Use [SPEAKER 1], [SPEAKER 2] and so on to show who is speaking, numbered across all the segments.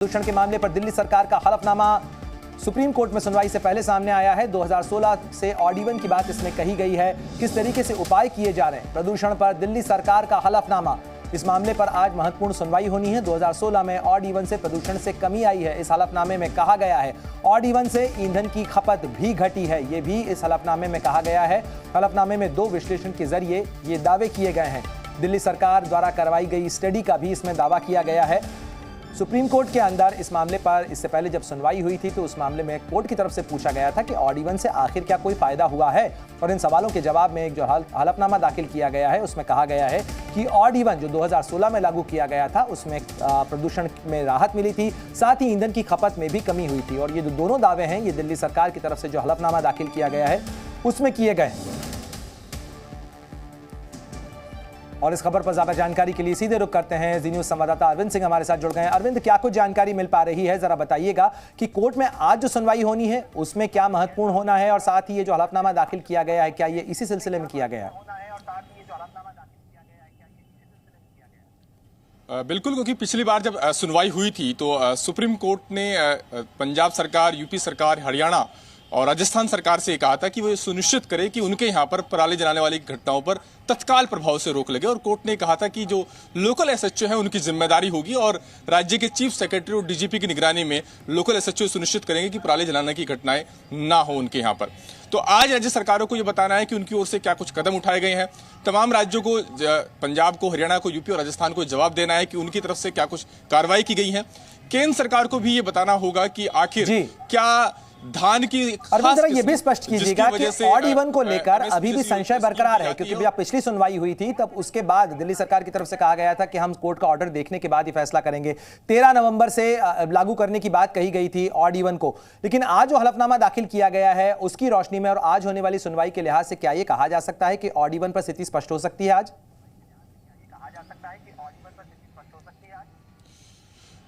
[SPEAKER 1] प्रदूषण के मामले पर दिल्ली सरकार का हलफनामा सुप्रीम कोर्ट में सुनवाई से पहले सामने आया है। 2016 से ऑड इवन की बात इसमें कही गई है। किस तरीके से उपाय किए जा रहे हैं प्रदूषण पर दिल्ली सरकार का हलफनामा, इस मामले पर आज महत्वपूर्ण सुनवाई होनी है। 2016 में ऑड इवन से प्रदूषण से कमी आई है, इस हलफनामे में कहा गया है। ऑड इवन से ईंधन की खपत भी घटी है, ये भी इस हलफनामे में कहा गया है। हलफनामे में 2 विश्लेषण के जरिए ये दावे किए गए हैं। दिल्ली सरकार द्वारा करवाई गई स्टडी का भी इसमें दावा किया गया है। सुप्रीम कोर्ट के अंदर इस मामले पर इससे पहले जब सुनवाई हुई थी तो उस मामले में कोर्ट की तरफ से पूछा गया था कि ऑड इवन से आखिर क्या कोई फायदा हुआ है, और इन सवालों के जवाब में एक जो हलफनामा दाखिल किया गया है उसमें कहा गया है कि ऑड इवन जो 2016 में लागू किया गया था उसमें प्रदूषण में राहत मिली थी, साथ ही ईंधन की खपत में भी कमी हुई थी। और ये जो दोनों दावे हैं ये दिल्ली सरकार की तरफ से जो हलफनामा दाखिल किया गया है उसमें किए गए। और इस खबर पर ज्यादा जानकारी के लिए सीधे रुख करते हैं जी न्यूज संवाददाता अरविंद सिंह हमारे साथ जुड़ गए हैं। अरविंद, क्या कुछ जानकारी मिल पा रही है, जरा बताइएगा कि कोर्ट में आज जो सुनवाई होनी है उसमें क्या महत्वपूर्ण होना है, और साथ ही ये जो हलफनामा दाखिल किया गया है क्या ये इसी सिलसिले में किया गया है?
[SPEAKER 2] बिल्कुल, क्योंकि पिछली बार जब सुनवाई हुई थी तो सुप्रीम कोर्ट ने पंजाब सरकार, यूपी सरकार, हरियाणा और राजस्थान सरकार से कहा था कि वो ये सुनिश्चित करे कि उनके यहाँ पर पराली जलाने वाली घटनाओं पर तत्काल प्रभाव से रोक लगे। और कोर्ट ने कहा था कि जो लोकल एसएचओ है उनकी जिम्मेदारी होगी और राज्य के चीफ सेक्रेटरी और डीजीपी की निगरानी में लोकल एसएचओ सुनिश्चित करेंगे कि पराली जलाने की घटनाएं ना हो उनके यहाँ पर। तो आज राज्य सरकारों को यह बताना है कि उनकी ओर से क्या कुछ कदम उठाए गए हैं। तमाम राज्यों को, पंजाब को, हरियाणा को, यूपी और राजस्थान को जवाब देना है कि उनकी तरफ से क्या कुछ कार्रवाई की गई है। केंद्र सरकार को भी ये बताना होगा कि आखिर क्या धान की,
[SPEAKER 1] और जरा ये भी स्पष्ट कीजिएगा कि ऑड इवन को लेकर अभी भी संशय बरकरार है, क्योंकि जब पिछली सुनवाई हुई थी तब उसके बाद दिल्ली सरकार की तरफ से कहा गया था कि हम कोर्ट का ऑर्डर देखने के बाद ही फैसला करेंगे। 13 नवंबर से लागू करने की बात कही गई थी ऑड इवन को, लेकिन आज जो हलफनामा दाखिल किया गया है उसकी रोशनी में और आज होने वाली सुनवाई के लिहाज से क्या यह कहा जा सकता है कि ऑड इवन पर स्थिति स्पष्ट हो सकती है आज?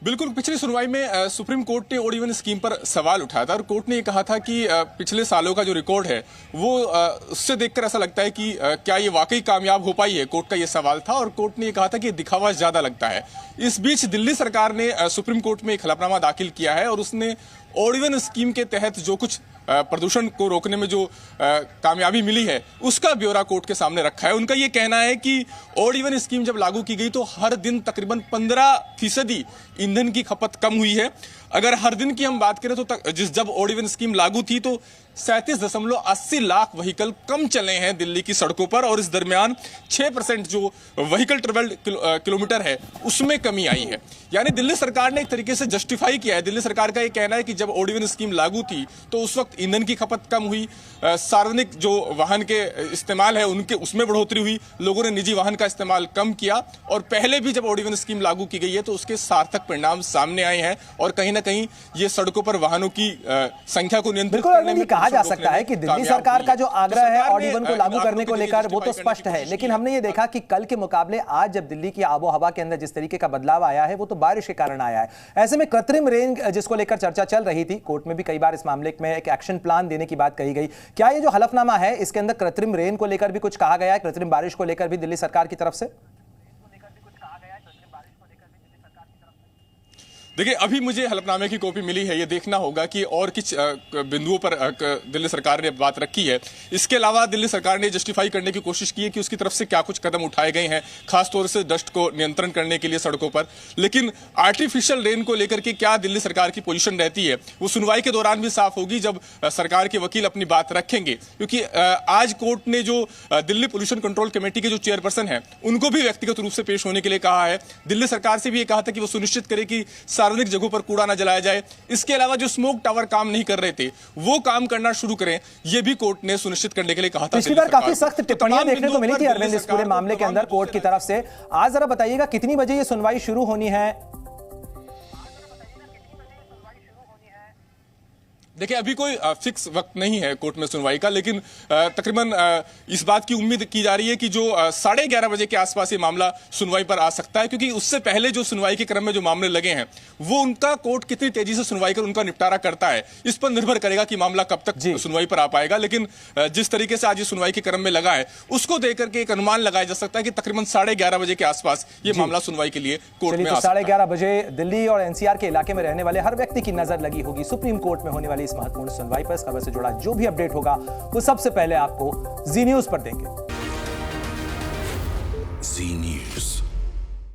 [SPEAKER 2] बिल्कुल, पिछली सुनवाई में सुप्रीम कोर्ट ने ऑड इवन स्कीम पर सवाल उठाया था और कोर्ट ने ये कहा था कि पिछले सालों का जो रिकॉर्ड है वो उससे देखकर ऐसा लगता है कि क्या ये वाकई कामयाब हो पाई है। कोर्ट का ये सवाल था और कोर्ट ने ये कहा था कि दिखावा ज्यादा लगता है। इस बीच दिल्ली सरकार ने सुप्रीम कोर्ट में एक हलफनामा दाखिल किया है और उसने ऑड इवन स्कीम के तहत जो कुछ प्रदूषण को रोकने में जो कामयाबी मिली है उसका ब्यौरा कोर्ट के सामने रखा है। उनका ये कहना है कि ऑड इवन स्कीम जब लागू की गई तो हर दिन तकरीबन 15% ईंधन की खपत कम हुई है। अगर हर दिन की हम बात करें तो जब ऑड इवन स्कीम लागू थी तो 37.80 लाख व्हीकल कम चले हैं दिल्ली की सड़कों पर, और इस दरमियान 6% जो व्हीकल ट्रेवल्ड किलोमीटर है उसमें कमी आई है। यानी दिल्ली सरकार ने एक तरीके से जस्टिफाई किया है। दिल्ली सरकार का ये कहना है कि जब ऑड इवन स्कीम लागू थी तो उस वक्त ईंधन की खपत कम हुई, सार्वजनिक जो वाहन के इस्तेमाल है उनके उसमें बढ़ोतरी हुई, लोगों ने निजी वाहन का इस्तेमाल कम किया, और पहले भी जब ऑड इवन स्कीम लागू की गई है तो उसके सार्थक परिणाम सामने आए हैं और कहीं ना कहीं ये सड़कों पर वाहनों की संख्या को नियंत्रित करने में
[SPEAKER 1] कहा जा सकता है कि दिल्ली सरकार का जो आग्रह है ऑड इवन को लागू करने को लेकर वो तो स्पष्ट है, लेकिन हमने ये देखा कि कल के मुकाबले आज जब दिल्ली की आबो हवा के अंदर जिस तरीके का बदलाव आया है वो तो बारिश के कारण आया है। ऐसे में कृत्रिम रेन जिसको लेकर चर्चा चल रही थी, कोर्ट में भी कई बार इस मामले में एक एक्शन प्लान देने की बात कही गई। क्या ये जो हलफनामा है इसके अंदर कृत्रिम रेन को लेकर भी कुछ कहा गया है, कृत्रिम बारिश को लेकर भी दिल्ली सरकार की तरफ से?
[SPEAKER 2] देखिए, अभी मुझे हलफनामे की कॉपी मिली है, ये देखना होगा कि और किस बिंदुओं पर दिल्ली सरकार ने बात रखी है। इसके अलावा दिल्ली सरकार ने जस्टिफाई करने की कोशिश की है कि उसकी तरफ से क्या कुछ कदम उठाए गए हैं, खासतौर से डस्ट को नियंत्रण करने के लिए सड़कों पर। लेकिन आर्टिफिशियल रेन को लेकर के क्या दिल्ली सरकार की पोजीशन रहती है वो सुनवाई के दौरान भी साफ होगी जब सरकार के वकील अपनी बात रखेंगे, क्योंकि आज कोर्ट ने जो दिल्ली पोल्यूशन कंट्रोल कमेटी के जो चेयरपर्सन है उनको भी व्यक्तिगत रूप से पेश होने के लिए कहा है। दिल्ली सरकार से भी ये कहा था कि वो सुनिश्चित करे कि सार्वजनिक जगहों पर कूड़ा ना जलाया जाए। इसके अलावा जो स्मोक टावर काम नहीं कर रहे थे वो काम करना शुरू करें, ये भी कोर्ट ने सुनिश्चित करने के लिए कहा था।
[SPEAKER 1] पिछली बार काफी सख्त टिप्पणियां देखने को मिली थी अरविंद इस पूरे मामले के अंदर कोर्ट की तरफ से। आज जरा बताइएगा कितनी बजे ये सुनवाई शुरू होनी है?
[SPEAKER 2] देखिए, अभी कोई फिक्स वक्त नहीं है कोर्ट में सुनवाई का, लेकिन तकरीबन इस बात की उम्मीद की जा रही है कि जो 11:30 बजे के आसपास ये मामला सुनवाई पर आ सकता है, क्योंकि उससे पहले जो सुनवाई के क्रम में जो मामले लगे हैं वो उनका कोर्ट कितनी तेजी से सुनवाई कर उनका निपटारा करता है, इस पर निर्भर करेगा कि मामला कब तक सुनवाई पर आ पाएगा। लेकिन जिस तरीके से आज ये सुनवाई के क्रम में लगा है उसको देख करके एक अनुमान लगाया जा सकता है कि तकरीबन 11:30 बजे के आसपास ये मामला सुनवाई के लिए कोर्ट में आ सकता है।
[SPEAKER 1] 11:30 बजे दिल्ली और एनसीआर के इलाके में रहने वाले हर व्यक्ति की नजर लगी होगी सुप्रीम कोर्ट में होने वाली इस महत्वपूर्ण सुनवाई पर। इस खबर से जुड़ा जो भी अपडेट होगा वो सबसे पहले आपको जी न्यूज पर देंगे।
[SPEAKER 3] जी न्यूज।